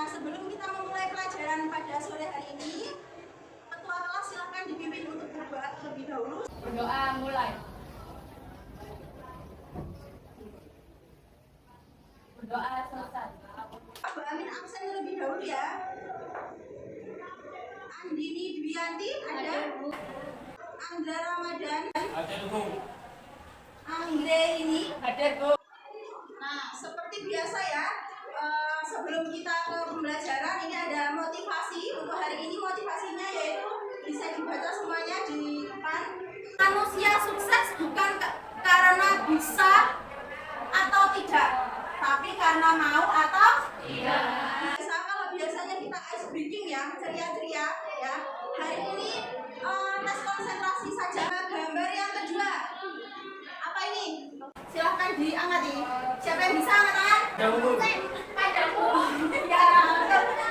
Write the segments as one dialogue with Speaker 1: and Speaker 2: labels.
Speaker 1: Nah, sebelum kita memulai pelajaran pada sore hari ini, ketua kelas silakan dipimpin untuk berdoa terlebih dahulu.
Speaker 2: Berdoa mulai. Berdoa selesai.
Speaker 1: Bu Amin absen terlebih dahulu ya. Andini Dwianti ada. Andra Ramadan
Speaker 3: Hadir Bu.
Speaker 1: Anggrè ini.
Speaker 2: Hadir Bu.
Speaker 1: Nah, seperti biasa ya, sebelum kita ke pembelajaran ini ada motivasi. Untuk hari ini motivasinya yaitu bisa dibaca semuanya di depan. Manusia sukses bukan karena bisa atau tidak, tapi karena mau atau tidak. Biasa kalau biasanya kita ice breaking ya, ceria-ceria ya. Hari ini tes konsentrasi saja. Gambar yang kedua. Apa ini? Silahkan diangkati. Siapa yang bisa angkat tangan? Panjang umur. Ya,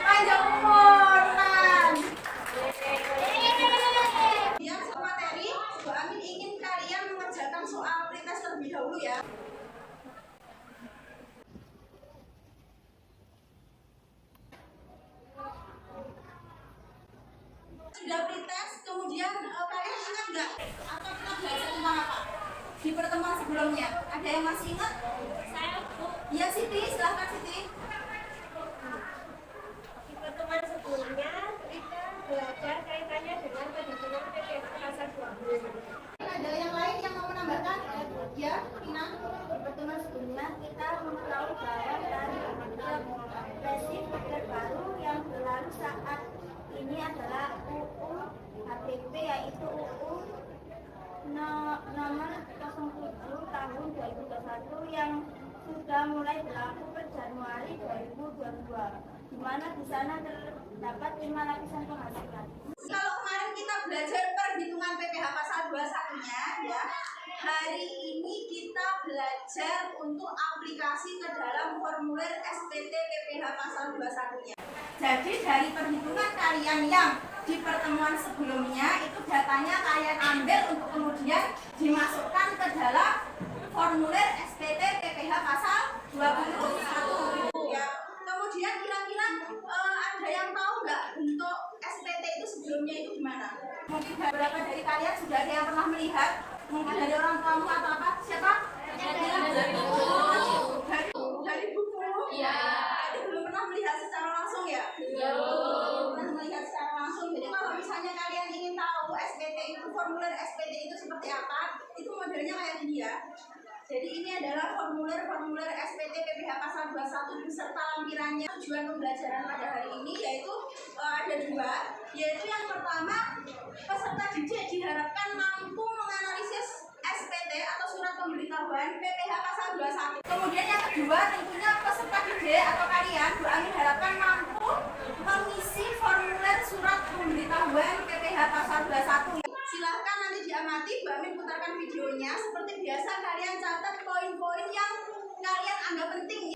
Speaker 1: panjang umur. Tenang. Yang materi, Bu Amin ingin kalian mengerjakan soal pretest terlebih dahulu ya. Sudah pretest, kemudian kalian ingat nggak? Atau kita belajar tentang apa? Di pertemuan sebelumnya, ada yang masih ingat?
Speaker 4: Saya Bu,
Speaker 1: Ya Siti, silahkan Siti.
Speaker 4: di pertemuan sebelumnya kita belajar kaitannya dengan perhitungan PPh pasal 20.
Speaker 1: Ada yang lain yang mau menambahkan? Ya, Tina.
Speaker 4: Di pertemuan sebelumnya kita mengetahui bahwa dari represif terbaru yang berlalu saat ini adalah UU HPP, yaitu UU nomor 07 tahun 2021 yang sudah mulai berlaku per Januari 2022, di mana di sana terdapat 5 lapisan penghasilan.
Speaker 1: Kalau kemarin kita belajar perhitungan PPh pasal 21-nya ya, hari ini kita belajar untuk aplikasi ke dalam formulir SPT PPh pasal 21-nya. Jadi dari perhitungan kalian yang di pertemuan sebelumnya itu datanya kalian ambil untuk kemudian dimasukkan ke dalam formulir SPT PPh pasal 21 ya. Kemudian kira-kira ada yang tahu nggak bentuk SPT itu sebelumnya itu gimana? Mungkin beberapa dari kalian sudah ada yang pernah melihat, mungkin dari orang tuamu atau apa? Siapa? Dari buku. Iya. Jadi belum pernah melihat secara langsung ya? Iya. Pernah melihat secara langsung. Jadi kalau misalnya kalian ingin tahu SPT itu, formulir SPT itu seperti apa, itu modelnya kayak gini ya. Jadi ini adalah formulir SPT PPh pasal 21 beserta lampirannya. Tujuan pembelajaran pada hari ini yaitu ada dua, yaitu yang pertama, peserta didik diharapkan mampu menganalisis SPT atau surat pemberitahuan PPh pasal 21. Kemudian yang kedua, tentunya peserta didik atau kalian, Bu Amin harapkan mampu mengisi formulir surat pemberitahuan PPh pasal 21. Silahkan nanti diamati, Bu Amin putarkan videonya. Seperti biasa kalian catat poin-poin yang kalian anggap penting.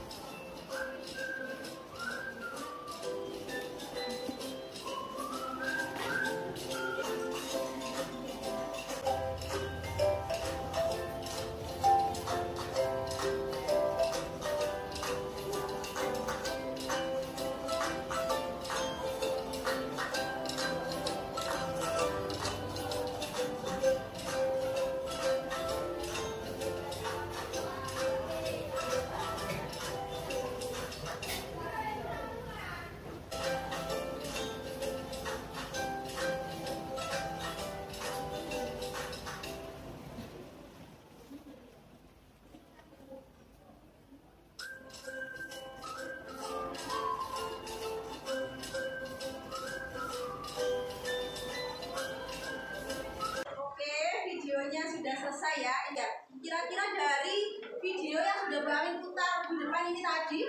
Speaker 1: Videonya sudah selesai ya. Iya. Kira-kira dari video yang sudah Bu Amin putar di depan ini tadi,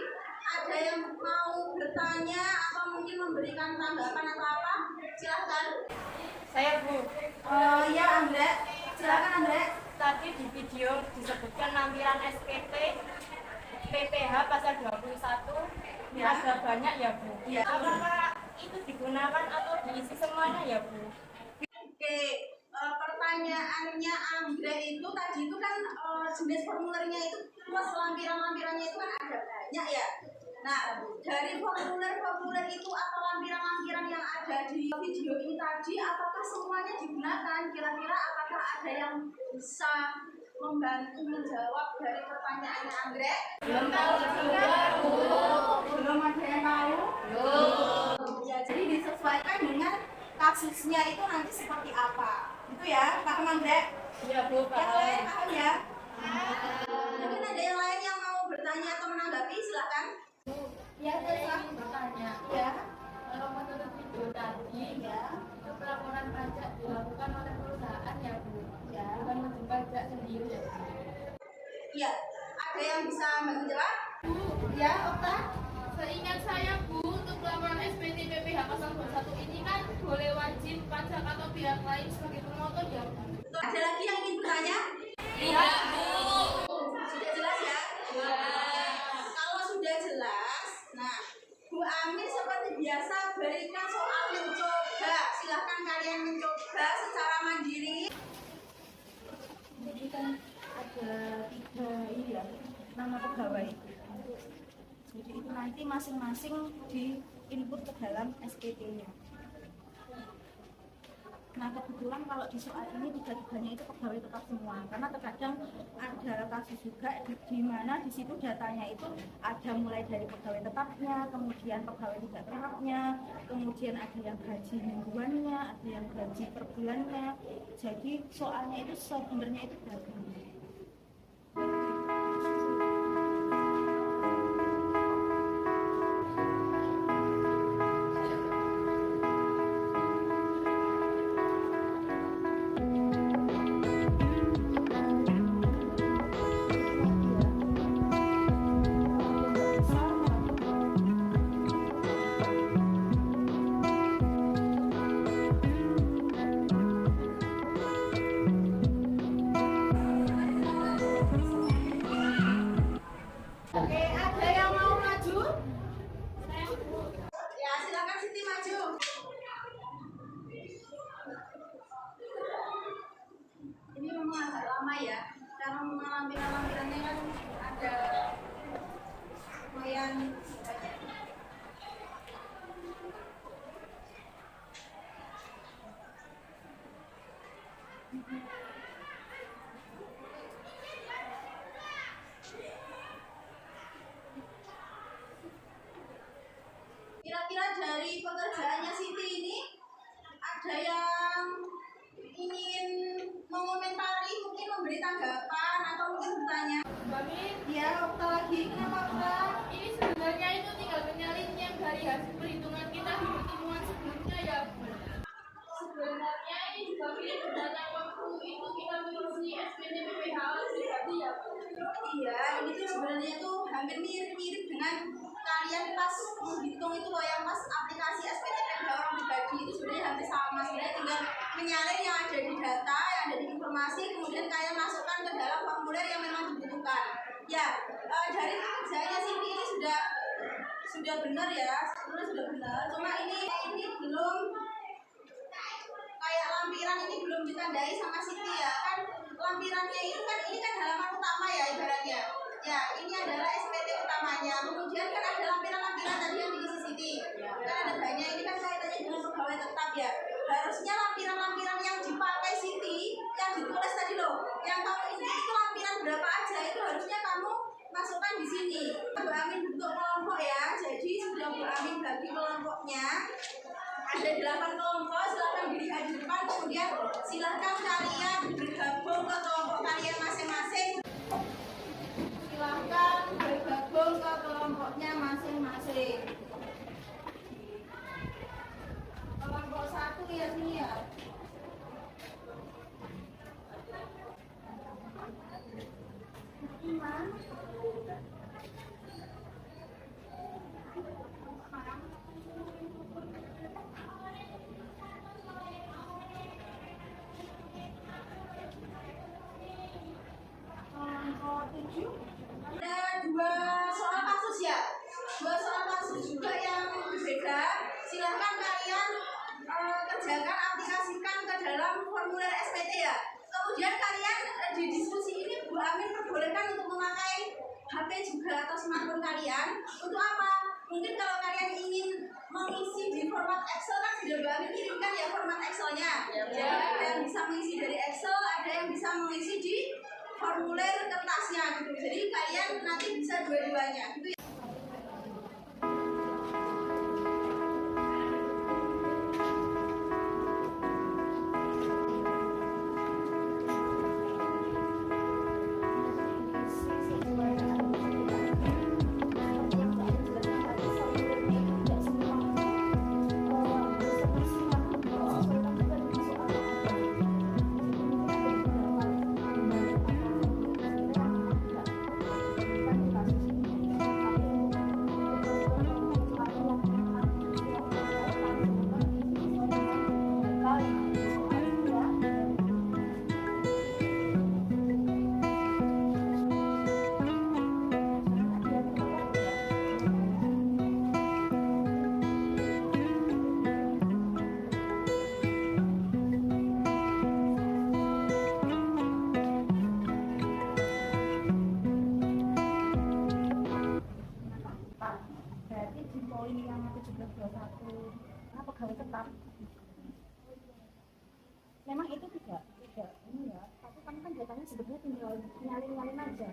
Speaker 1: ada yang mau bertanya atau mungkin memberikan tanggapan atau apa? Silahkan.
Speaker 2: Saya Bu.
Speaker 1: Ya Andre, silakan Andre.
Speaker 2: Tadi di video disebutkan lampiran SPT PPh pasal 21
Speaker 1: Ya.
Speaker 2: ada banyak ya Bu.
Speaker 1: Ya.
Speaker 2: Apakah itu digunakan atau diisi semuanya ya Bu?
Speaker 1: Oke, pertanyaannya Anggrè itu tadi itu kan jenis formulirnya itu plus lampiran-lampirannya itu kan ada banyak ya. Nah, dari formulir-formulir itu atau lampiran-lampiran yang ada di video ini tadi, apakah semuanya digunakan? Kira-kira apakah ada yang bisa membantu menjawab dari pertanyaannya Anggrek?
Speaker 2: Belum tahu juga, Bu.
Speaker 1: Belum ada yang tahu? Belum. Ya, jadi disesuaikan dengan kasusnya itu nanti seperti apa. Itu ya, Pak Anggrek?
Speaker 2: Iya, Bu,
Speaker 1: Yang lain
Speaker 2: paham.
Speaker 1: paham ya? Mungkin ada yang lain yang mau bertanya atau menanggapi, silakan.
Speaker 4: Ya,
Speaker 2: Saya ingin bertanya,
Speaker 1: Ya,
Speaker 2: kalau menurut video tadi,
Speaker 1: ya,
Speaker 2: itu pelaporan pajak dilakukan oleh perusahaan ya, Bu?
Speaker 1: ya.
Speaker 2: Bukan wajib pajak sendiri ya, Bu?
Speaker 1: Iya. Ada yang bisa bantu jawab?
Speaker 2: Bu,
Speaker 1: Ya, Okta?
Speaker 2: seingat saya, Bu, untuk pelaporan SPT PPH 021 ini kan boleh wajib pajak atau pihak lain sebagai promotor ya, Bu?
Speaker 1: Ada lagi yang ingin bertanya?
Speaker 2: Tidak, Bu.
Speaker 1: Sudah jelas ya? Kalau sudah jelas, nah, Bu Amin seperti biasa berikan soal mencoba. Silahkan kalian mencoba secara mandiri.
Speaker 4: Jadi kan ada 3 ini ya, nama pegawai. Jadi itu nanti masing-masing di input ke dalam SPT-nya. Nah kebetulan kalau di soal ini 3-3-nya itu pegawai tetap semua, karena terkadang ada kasus juga di mana di situ datanya itu ada mulai dari pegawai tetapnya, kemudian pegawai tidak tetapnya, kemudian ada yang gaji mingguannya, ada yang gaji per bulannya. Jadi soalnya itu sebenarnya itu beragam.
Speaker 1: Oke, ada yang mau maju? Ya, silakan Siti maju. Ini memang agak lama ya, karena memang lampiran-lampirannya kan ada lumayan banyak. Kira-kira dari pekerjaannya Siti ini ada yang ingin mengomentari, mungkin memberi tanggapan atau mungkin bertanya?
Speaker 2: Kami
Speaker 1: Ya, Okta lagi. Kenapa Okta?
Speaker 2: ini sebenarnya itu tinggal menyalin yang dari hasil perhitungan kita di pertemuan sebelumnya ya, Bu. Sebenarnya ini juga mirip dengan yang waktu itu kita mengisi SPT PPH pribadi ya, Bu.
Speaker 1: Iya, ini tuh sebenarnya tuh hampir mirip-mirip dengan kalian pas menghitung itu loh, yang pas aplikasi SPTPH orang pribadi itu sebenarnya hampir sama. Sebenarnya tinggal menyalin yang ada di data, yang ada di informasi, kemudian kalian masukkan ke dalam formulir yang memang dibutuhkan. Ya, dari pekerjaannya Siti ini sudah benar ya, sebenarnya sudah benar. Cuma ini belum kayak lampiran ini belum ditandai sama Siti ya kan, lampirannya itu kan ini kan halaman utama ya ibaratnya ya, ini adalah SPT utamanya, kemudian kan ada lampiran-lampiran tadi yang diisi Siti kan ada banyak, ini kan kaitannya dengan pegawai tetap ya, harusnya lampiran-lampiran yang dipakai Siti yang ditulis tadi loh, yang kamu ini itu lampiran berapa aja itu harusnya kamu masukkan di sini. Bu Amin bentuk kelompok ya, jadi sudah Bu Amin bagi kelompoknya ada 8 kelompok, silahkan dilihat di depan, kemudian silahkan kalian bergabung ke kelompok kalian masing-masing. Silahkan bergabung ke kelompoknya masing-masing. Kelompok 1 ya sini ya. Kelompok 7. Ada 2 soal kasus ya, 2 soal kasus. juga atau smartphone kalian. Untuk apa? Mungkin kalau kalian ingin mengisi di format Excel kan sudah kami kirimkan ya format Excelnya. Ada yang bisa mengisi dari Excel, ada yang bisa mengisi di formulir kertasnya gitu. Jadi kalian nanti bisa dua-duanya. Gitu ya.
Speaker 4: Berarti di poin yang 1721 pegawai tetap memang itu tidak ini ya, tapi kamu kan datanya sebetulnya tinggal nyalin aja.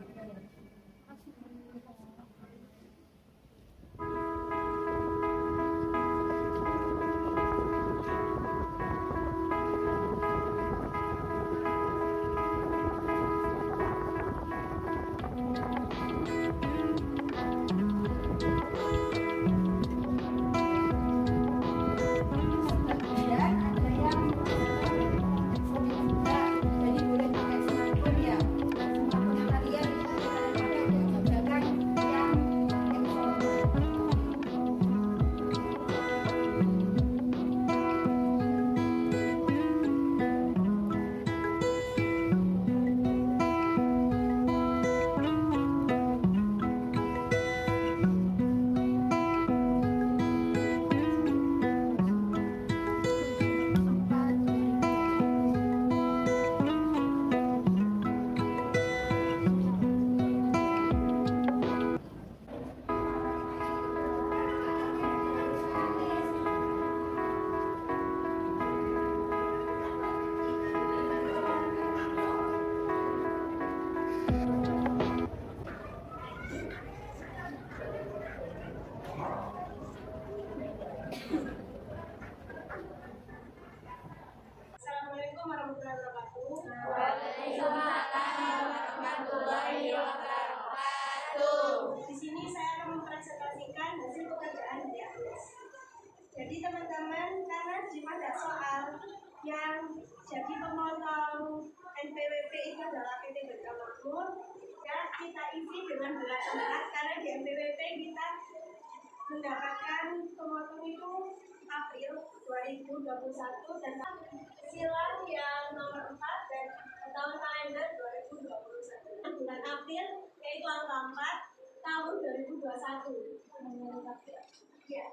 Speaker 1: Assalamualaikum warahmatullahi wabarakatuh.
Speaker 2: Waalaikumsalam warahmatullahi wabarakatuh.
Speaker 1: Di sini saya akan mempresentasikan hasil pekerjaan di atas. Jadi teman-teman, karena di pada soal yang jadi pemotong NPWP itu adalah PT Berkah Makmur, ya kita isi dengan bulat-bulat karena di NPWP kita mendapatkan pemotong itu April 2021 dan silang yang nomor 4 dan tahun kalender 2021. Bulan April yaitu angka 4 tahun 2021. Ya.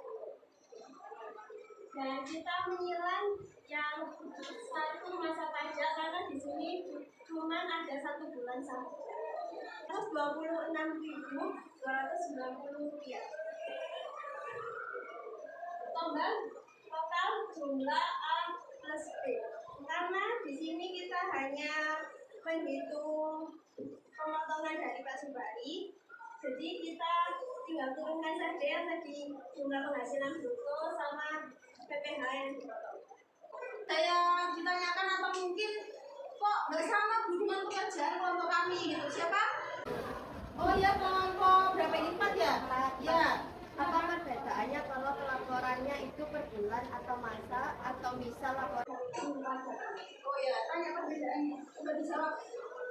Speaker 1: Dan kita menyilang yang satu masa pajak karena di sini cuma ada 1 bulan saja. Terus 26.290 rupiah. Total jumlah A plus B. Karena di sini kita hanya menghitung pemotongan dari Pak Subari, jadi kita tinggal turunkan saja yang tadi jumlah penghasilan bruto sama PPh yang dipotong. Saya ditanyakan apa mungkin kok nggak sama hubungan pekerjaan kelompok kami gitu, siapa? Oh ya, kelompok berapa ini 4 ya? Ya.
Speaker 4: Apa perbedaannya kalau pelaporannya itu per bulan atau masa atau misal laporan?
Speaker 1: Oh ya, tanya perbedaannya. Coba dijawab.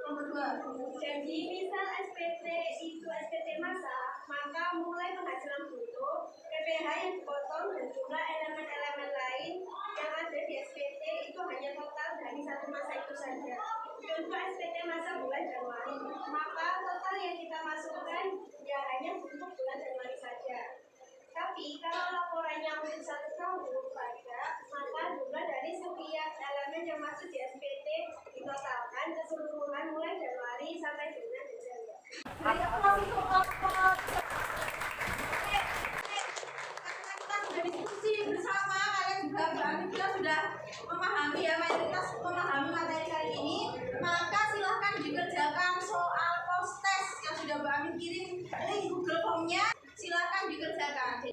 Speaker 1: Nomor 2. Jadi misal SPT itu SPT masa, maka mulai penghasilan bruto, PPh yang dipotong dan jumlah elemen-elemen lain yang ada di SPT itu hanya total dari satu masa itu saja. Contoh SPT masa bulan Januari, maka total yang kita masukkan ya hanya untuk bulan Januari saja. Tapi kalau laporannya untuk 1 tahun pajak, maka jumlah dari setiap elemen yang masuk di SPT ditotalkan keseluruhan mulai Januari sampai dengan Desember. Beri aplaus untuk Okot. Karena kita sudah diskusi bersama, kalian juga berarti kita sudah memahami ya, mayoritas memahami materi kali ini. Maka silahkan dikerjakan soal post test yang sudah Mbak Amin kirim link Google Form-nya. Silahkan dikerjakan.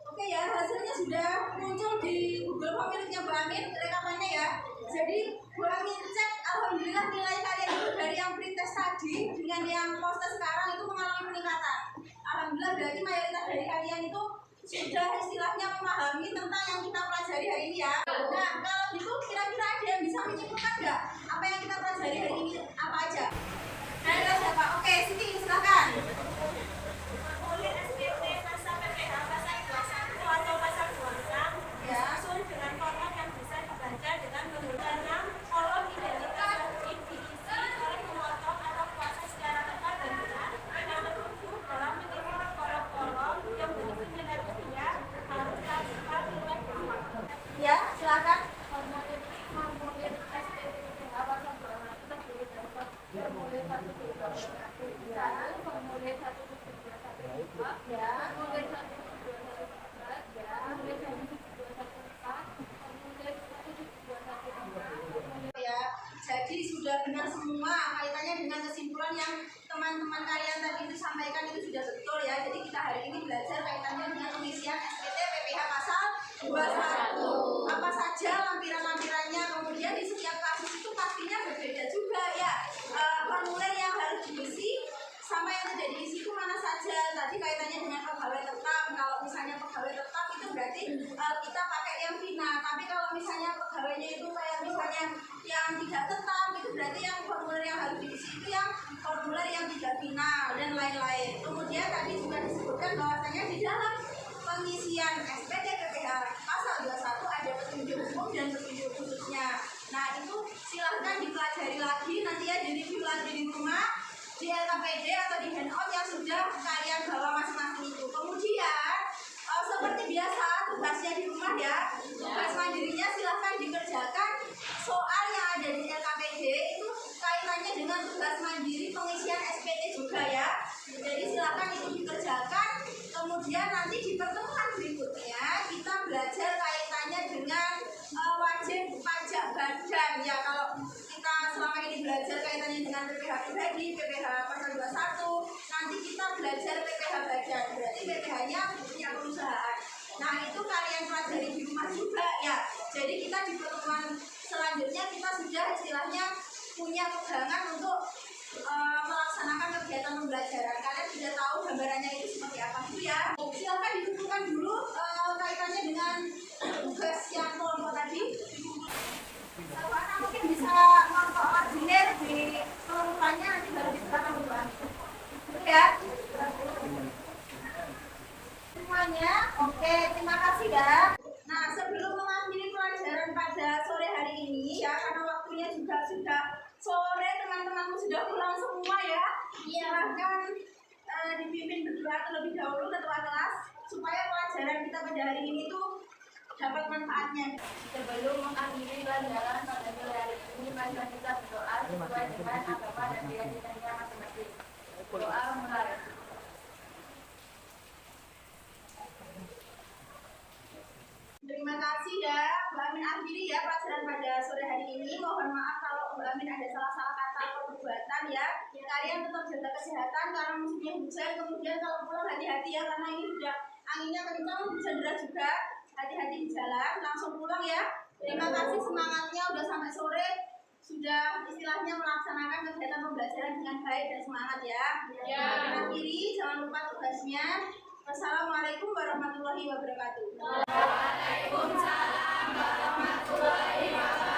Speaker 1: Oke ya, hasilnya sudah muncul di Google Form miliknya Mbak Amin, rekamannya ya. Jadi Mbak Amin cek, alhamdulillah nilai kalian itu dari yang pretest tadi dengan yang post test sekarang itu mengalami peningkatan. Alhamdulillah berarti mayoritas dari kalian itu sudah istilahnya memahami tentang yang kita pelajari hari ini ya. Nah, kalau gitu kira-kira ada yang bisa menyimpulkan nggak apa yang kita pelajari hari ini apa aja? Ada siapa? Oke, Siti silakan.
Speaker 4: Formulir SPT pasal PPH pasal 21 atau pasal 26
Speaker 1: Ya.
Speaker 4: disusun dengan format yang bisa dibaca dengan menggunakan kolom identitas wajib diisi oleh memotong atau kuasa secara tepat dan benar yang tertuju dalam menyusun kolom-kolom yang berisi nilai harus terlihat oleh gambar.
Speaker 1: Ya, silakan.
Speaker 2: Formulir SPT PPH pasal 26 terdiri dari formulir 1 formulir 1
Speaker 1: Ya.
Speaker 2: formulir 1 ya, formulir 1
Speaker 1: Ya, jadi sudah benar semua kaitannya dengan kesimpulan yang teman-teman kalian tadi itu sampaikan itu sudah betul ya. Jadi kita hari ini belajar kaitannya dengan pengisian SPT PPH pasal 21. Apa saja lampiran-lampirannya, kemudian di setiap kasus itu pastinya berbeda juga ya. Formulir yang harus diisi sama yang tidak diisi itu mana saja. Tadi kaitannya dengan pegawai tetap. Kalau misalnya pegawai tetap itu berarti kita pakai yang final. Tapi kalau misalnya pegawainya itu kayak misalnya yang tidak tetap, itu berarti yang formulir yang harus diisi itu yang formulir yang tidak final dan lain-lain. Kemudian tadi juga disebutkan bahwasanya di dalam pengisian SPT PPH pasal 21 ada petunjuk umum dan petunjuk khususnya. Nah itu silahkan dipelajari lagi nanti ya, di review lagi di rumah, di LKPD atau di handout yang sudah kalian bawa masing-masing itu. Kemudian seperti biasa tugasnya di rumah ya, tugas mandirinya silahkan dikerjakan. Soal yang ada di LKPD itu kaitannya dengan tugas mandiri pengisian SPT juga ya. Jadi silahkan itu dikerjakan. Kemudian nanti di pertemuan berikutnya kita belajar kaitannya dengan wajib pajak badan ya. Kalau kita selama ini belajar kaitannya dengan PPH pribadi, PPH pasal 21, nanti kita belajar PPH badan, berarti PPH-nya punya perusahaan. Nah itu kalian pelajari di rumah juga ya. Jadi kita di pertemuan selanjutnya kita sudah istilahnya punya pegangan untuk melaksanakan kegiatan pembelajaran. Kalian sudah tahu gambarannya itu seperti apa itu ya. Silakan dikumpulkan dulu kaitannya dengan tugas yang kelompok tadi. Karena mungkin bisa mengkoordinir di kelompokannya, nanti baru diserahkan duluan. Oke ya. Semuanya oke, terima kasih ya. Nah sebelum mengakhiri pelajaran pada sore hari ini ya, karena waktunya juga sudah sore, teman-temanku sudah pulang semua ya. Silahkan dipimpin berdoa terlebih dahulu ketua kelas supaya pelajaran kita pada hari ini tuh dapat manfaatnya.
Speaker 2: Sebelum mengakhiri pelajaran pada sore hari ini, mari kita berdoa sesuai dengan agama dan keyakinannya masing-masing. Doa mulai.
Speaker 1: Terima kasih ya, Mbak Amin akhiri ya pelajaran pada sore hari ini. Mohon maaf kalau Mbak Amin ada salah-salah kata atau perbuatan ya. Kalian tetap jaga kesehatan karena musimnya hujan. Kemudian kalau pulang hati-hati ya, karena ini sudah anginnya kencang, hujan deras juga. Hati-hati di jalan, langsung pulang ya. Terima kasih semangatnya udah sampai sore, sudah istilahnya melaksanakan kegiatan pembelajaran dengan baik dan semangat ya.
Speaker 2: Ya.
Speaker 1: Akhiri, jangan lupa tugasnya. Wassalamualaikum warahmatullahi wabarakatuh.
Speaker 2: Waalaikumsalam warahmatullahi wabarakatuh.